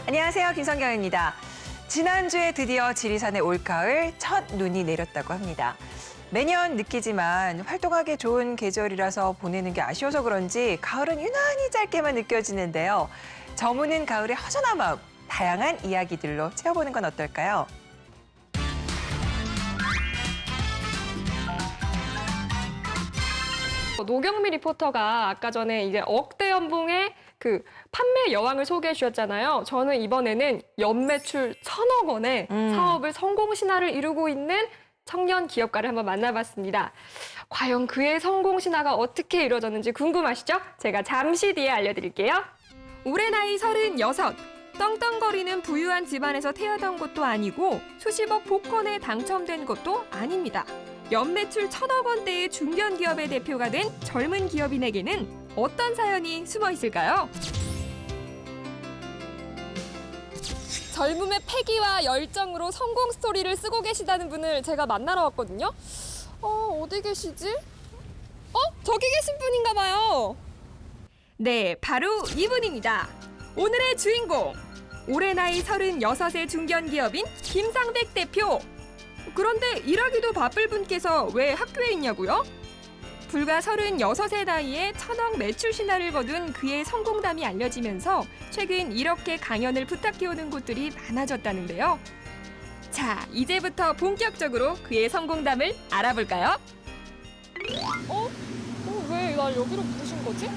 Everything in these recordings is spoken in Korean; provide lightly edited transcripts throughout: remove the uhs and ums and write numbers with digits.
안녕하세요, 김성경입니다. 지난주에 드디어 지리산의 올가을 첫 눈이 내렸다고 합니다. 매년 느끼지만 활동하기 좋은 계절이라서 보내는 게 아쉬워서 그런지 가을은 유난히 짧게만 느껴지는데요. 저무는 가을의 허전한 마음, 다양한 이야기들로 채워보는 건 어떨까요? 노경미 리포터가 아까 전에 이제 억대 연봉의 그 판매 여왕을 소개해 주셨잖아요. 저는 이번에는 연매출 1,000억 원의 사업을 성공 신화를 이루고 있는 청년 기업가를 한번 만나봤습니다. 과연 그의 성공 신화가 어떻게 이루어졌는지 궁금하시죠? 제가 잠시 뒤에 알려드릴게요. 올해 나이 36. 떵떵거리는 부유한 집안에서 태어난 것도 아니고 수십억 복권에 당첨된 것도 아닙니다. 연매출 1,000억 원대의 중견 기업의 대표가 된 젊은 기업인에게는 어떤 사연이 숨어 있을까요? 젊음의 패기와 열정으로 성공 스토리를 쓰고 계시다는 분을 제가 만나러 왔거든요. 어디 계시지? 저기 계신 분인가 봐요. 네, 바로 이분입니다. 오늘의 주인공. 올해 나이 36의 중견 기업인 김상백 대표. 그런데 일하기도 바쁠 분께서 왜 학교에 있냐고요? 불과 36의 나이에 1,000억 매출 신화를 거둔 그의 성공담이 알려지면서 최근 이렇게 강연을 부탁해오는 곳들이 많아졌다는데요. 자, 이제부터 본격적으로 그의 성공담을 알아볼까요? 왜 날 여기로 부르신 거지?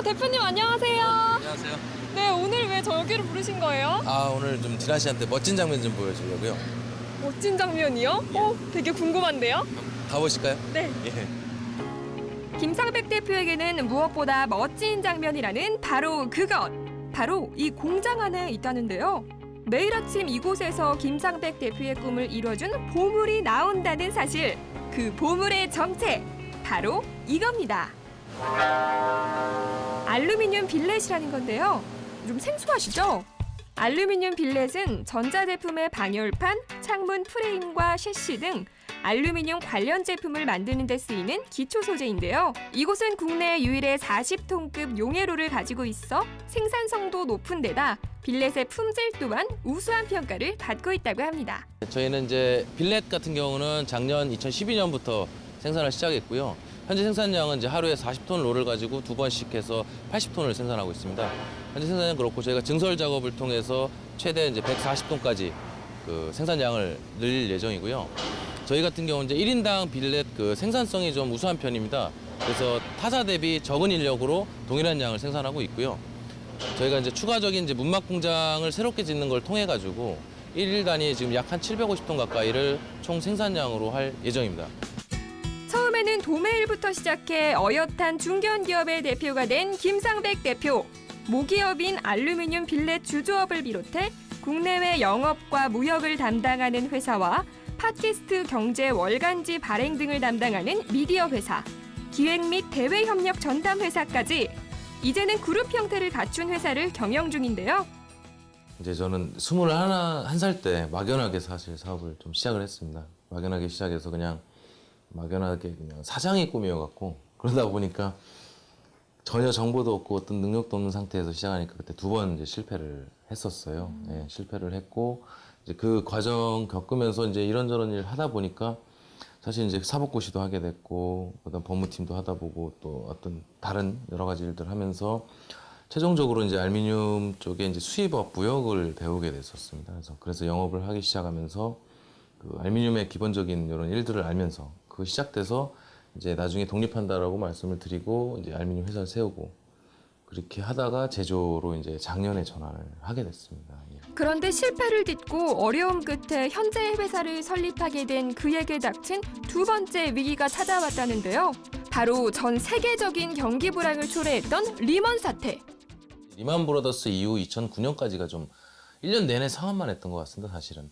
대표님 안녕하세요. 안녕하세요. 네, 오늘 왜 저 여기로 부르신 거예요? 오늘 좀 디나 씨한테 멋진 장면 좀 보여주려고요. 멋진 장면이요? 되게 궁금한데요? 가보실까요? 네. 예. 김상백 대표에게는 무엇보다 멋진 장면이라는 바로 그것. 바로 이 공장 안에 있다는데요. 매일 아침 이곳에서 김상백 대표의 꿈을 이뤄준 보물이 나온다는 사실. 그 보물의 정체. 바로 이겁니다. 알루미늄 빌렛이라는 건데요. 좀 생소하시죠? 알루미늄 빌렛은 전자제품의 방열판, 창문 프레임과 셰시 등 알루미늄 관련 제품을 만드는 데 쓰이는 기초 소재인데요. 이곳은 국내 유일의 40톤급 용해로를 가지고 있어 생산성도 높은 데다 빌렛의 품질 또한 우수한 평가를 받고 있다고 합니다. 저희는 이제 빌렛 같은 경우는 작년 2012년부터 생산을 시작했고요. 현재 생산량은 이제 하루에 40톤 롤을 가지고 2번씩 해서 80톤을 생산하고 있습니다. 현재 생산량 그렇고 저희가 증설 작업을 통해서 최대 이제 140톤까지 그 생산량을 늘릴 예정이고요. 저희 같은 경우는 이제 1인당 빌렛 그 생산성이 좀 우수한 편입니다. 그래서 타사 대비 적은 인력으로 동일한 양을 생산하고 있고요. 저희가 이제 추가적인 이제 문막 공장을 새롭게 짓는 걸 통해 가지고 1일 단위 지금 약 한 750톤 가까이를 총 생산량으로 할 예정입니다. 처음에는 도매일부터 시작해 어엿한 중견 기업의 대표가 된 김상백 대표. 모기업인 알루미늄 빌렛 주조업을 비롯해 국내외 영업과 무역을 담당하는 회사와 팟캐스트 경제 월간지 발행 등을 담당하는 미디어 회사, 기획 및 대외 협력 전담 회사까지 이제는 그룹 형태를 갖춘 회사를 경영 중인데요. 이제 저는 21살 때 막연하게 사실 사업을 좀 시작을 했습니다. 막연하게 시작해서 그냥 사장이 꿈이어갖고 그러다 보니까 전혀 정보도 없고 어떤 능력도 없는 상태에서 시작하니까 그때 2번 이제 실패를 했었어요. 네, 실패를 했고 이제 그 과정 겪으면서 이제 이런저런 일 하다 보니까 사실 이제 사법고시도 하게 됐고 그다음 법무팀도 하다 보고 또 어떤 다른 여러 가지 일들 하면서 최종적으로 이제 알루미늄 쪽에 이제 수입업 무역을 배우게 됐었습니다. 그래서 영업을 하기 시작하면서 그 알루미늄의 기본적인 이런 일들을 알면서 그 시작돼서 이제 나중에 독립한다라고 말씀을 드리고 이제 알루미늄 회사를 세우고 그렇게 하다가 제조로 이제 작년에 전환을 하게 됐습니다. 예. 그런데 실패를 딛고 어려움 끝에 현재의 회사를 설립하게 된 그에게 닥친 2번째 위기가 찾아왔다는데요. 바로 전 세계적인 경기 불황을 초래했던 리먼 사태. 리만 브라더스 이후 2009년까지가 좀 1년 내내 상환만 했던 것 같습니다, 사실은.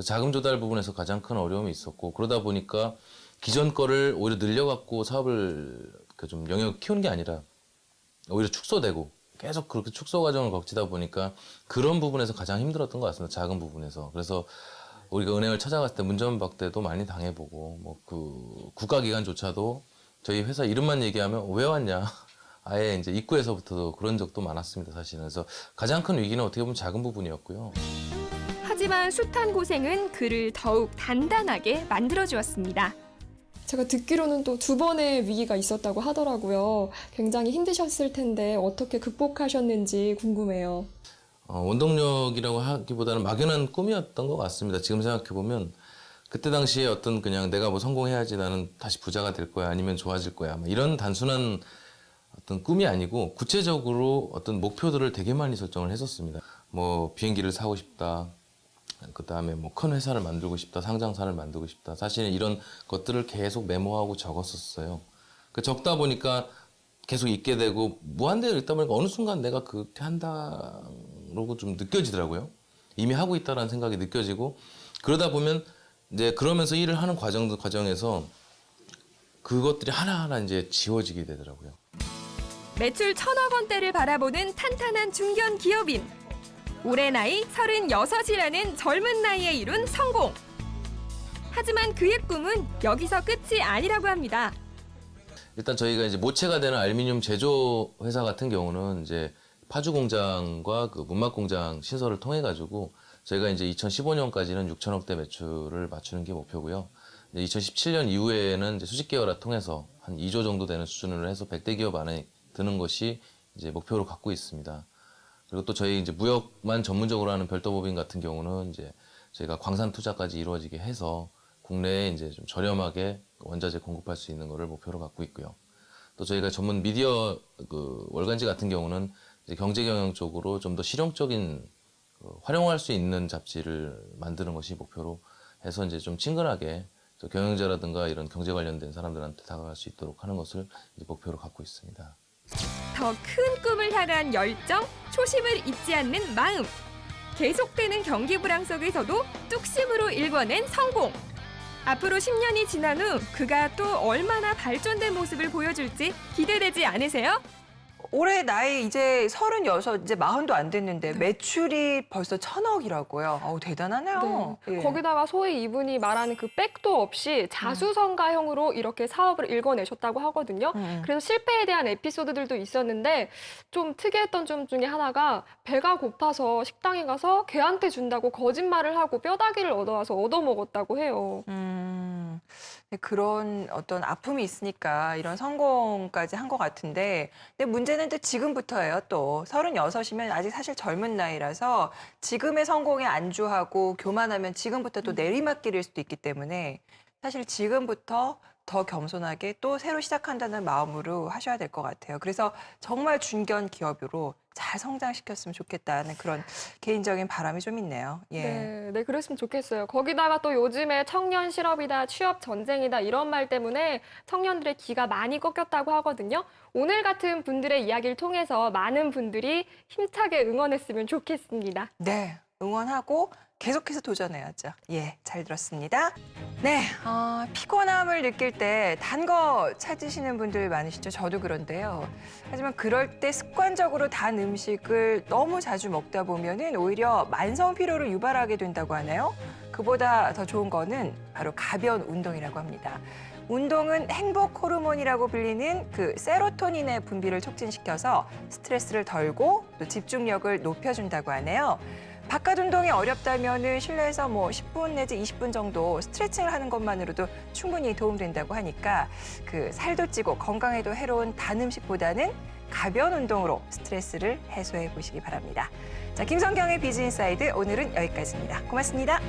자금 조달 부분에서 가장 큰 어려움이 있었고 그러다 보니까 기존 거를 오히려 늘려갖고 사업을 좀 영역 키우는 게 아니라 오히려 축소되고 계속 그렇게 축소 과정을 거치다 보니까 그런 부분에서 가장 힘들었던 것 같습니다. 작은 부분에서. 그래서 우리가 은행을 찾아갔을 때 문전박대도 많이 당해보고 뭐 그 국가기관조차도 저희 회사 이름만 얘기하면 왜 왔냐 아예 이제 입구에서부터도 그런 적도 많았습니다 사실은. 그래서 가장 큰 위기는 어떻게 보면 작은 부분이었고요. 하지만 숱한 고생은 그를 더욱 단단하게 만들어주었습니다. 제가 듣기로는 또 2번의 위기가 있었다고 하더라고요. 굉장히 힘드셨을 텐데 어떻게 극복하셨는지 궁금해요. 원동력이라고 하기보다는 막연한 꿈이었던 것 같습니다. 지금 생각해보면 그때 당시에 어떤 그냥 내가 뭐 성공해야지 나는 다시 부자가 될 거야 아니면 좋아질 거야 뭐 이런 단순한 어떤 꿈이 아니고 구체적으로 어떤 목표들을 되게 많이 설정을 했었습니다. 뭐 비행기를 사고 싶다. 그다음에 뭐 큰 회사를 만들고 싶다. 상장사를 만들고 싶다. 사실은 이런 것들을 계속 메모하고 적었었어요. 그 적다 보니까 계속 읽게 되고 무한대로 읽다 보니까 어느 순간 내가 그렇게 한다고 좀 느껴지더라고요. 이미 하고 있다라는 생각이 느껴지고 그러다 보면 이제 그러면서 일을 하는 과정에서 그것들이 하나하나 이제 지워지게 되더라고요. 매출 1,000억 원대를 바라보는 탄탄한 중견 기업인. 올해 나이 36이라는 젊은 나이에 이룬 성공. 하지만 그의 꿈은 여기서 끝이 아니라고 합니다. 일단 저희가 이제 모체가 되는 알루미늄 제조 회사 같은 경우는 이제 파주 공장과 그 문막 공장 신설을 통해 가지고 저희가 이제 2015년까지는 6천억대 매출을 맞추는 게 목표고요. 2017년 이후에는 이제 수직 계열화 통해서 한 2조 정도 되는 수준으로 해서 100대 기업 안에 드는 것이 이제 목표로 갖고 있습니다. 그리고 또 저희 이제 무역만 전문적으로 하는 별도법인 같은 경우는 이제 저희가 광산 투자까지 이루어지게 해서 국내에 이제 좀 저렴하게 원자재 공급할 수 있는 거를 목표로 갖고 있고요. 또 저희가 전문 미디어 그 월간지 같은 경우는 이제 경제 경영 쪽으로 좀 더 실용적인 활용할 수 있는 잡지를 만드는 것이 목표로 해서 이제 좀 친근하게 또 경영자라든가 이런 경제 관련된 사람들한테 다가갈 수 있도록 하는 것을 이제 목표로 갖고 있습니다. 더 큰 꿈을 향한 열정, 초심을 잊지 않는 마음. 계속되는 경기 불황 속에서도 뚝심으로 일궈낸 성공. 앞으로 10년이 지난 후 그가 또 얼마나 발전된 모습을 보여줄지 기대되지 않으세요? 올해 나이 이제 36, 이제 40도 안 됐는데 매출이 벌써 1,000억이라고요. 어우, 대단하네요. 예. 거기다가 소위 이분이 말하는 그 백도 없이 자수성가형으로 이렇게 사업을 일궈내셨다고 하거든요. 그래서 실패에 대한 에피소드들도 있었는데 좀 특이했던 점 중에 하나가 배가 고파서 식당에 가서 걔한테 준다고 거짓말을 하고 뼈다귀를 얻어와서 얻어먹었다고 해요. 그런 어떤 아픔이 있으니까 이런 성공까지 한 것 같은데, 근데 문제는 또 지금부터예요. 또 36이면 아직 사실 젊은 나이라서 지금의 성공에 안주하고 교만하면 지금부터 또 내리막길일 수도 있기 때문에 사실 지금부터 더 겸손하게 또 새로 시작한다는 마음으로 하셔야 될 것 같아요. 그래서 정말 중견 기업으로 잘 성장시켰으면 좋겠다는 그런 개인적인 바람이 좀 있네요. 예. 네, 그랬으면 좋겠어요. 거기다가 또 요즘에 청년 실업이다, 취업 전쟁이다 이런 말 때문에 청년들의 기가 많이 꺾였다고 하거든요. 오늘 같은 분들의 이야기를 통해서 많은 분들이 힘차게 응원했으면 좋겠습니다. 네, 응원하고 계속해서 도전해야죠. 예, 잘 들었습니다. 네, 피곤함을 느낄 때 단 거 찾으시는 분들 많으시죠? 저도 그런데요. 하지만 그럴 때 습관적으로 단 음식을 너무 자주 먹다 보면은 오히려 만성 피로를 유발하게 된다고 하네요. 그보다 더 좋은 거는 바로 가벼운 운동이라고 합니다. 운동은 행복 호르몬이라고 불리는 그 세로토닌의 분비를 촉진시켜서 스트레스를 덜고 또 집중력을 높여준다고 하네요. 바깥 운동이 어렵다면은 실내에서 뭐 10분 내지 20분 정도 스트레칭을 하는 것만으로도 충분히 도움된다고 하니까 그 살도 찌고 건강에도 해로운 단 음식보다는 가벼운 운동으로 스트레스를 해소해 보시기 바랍니다. 자, 김성경의 비즈인사이드 오늘은 여기까지입니다. 고맙습니다.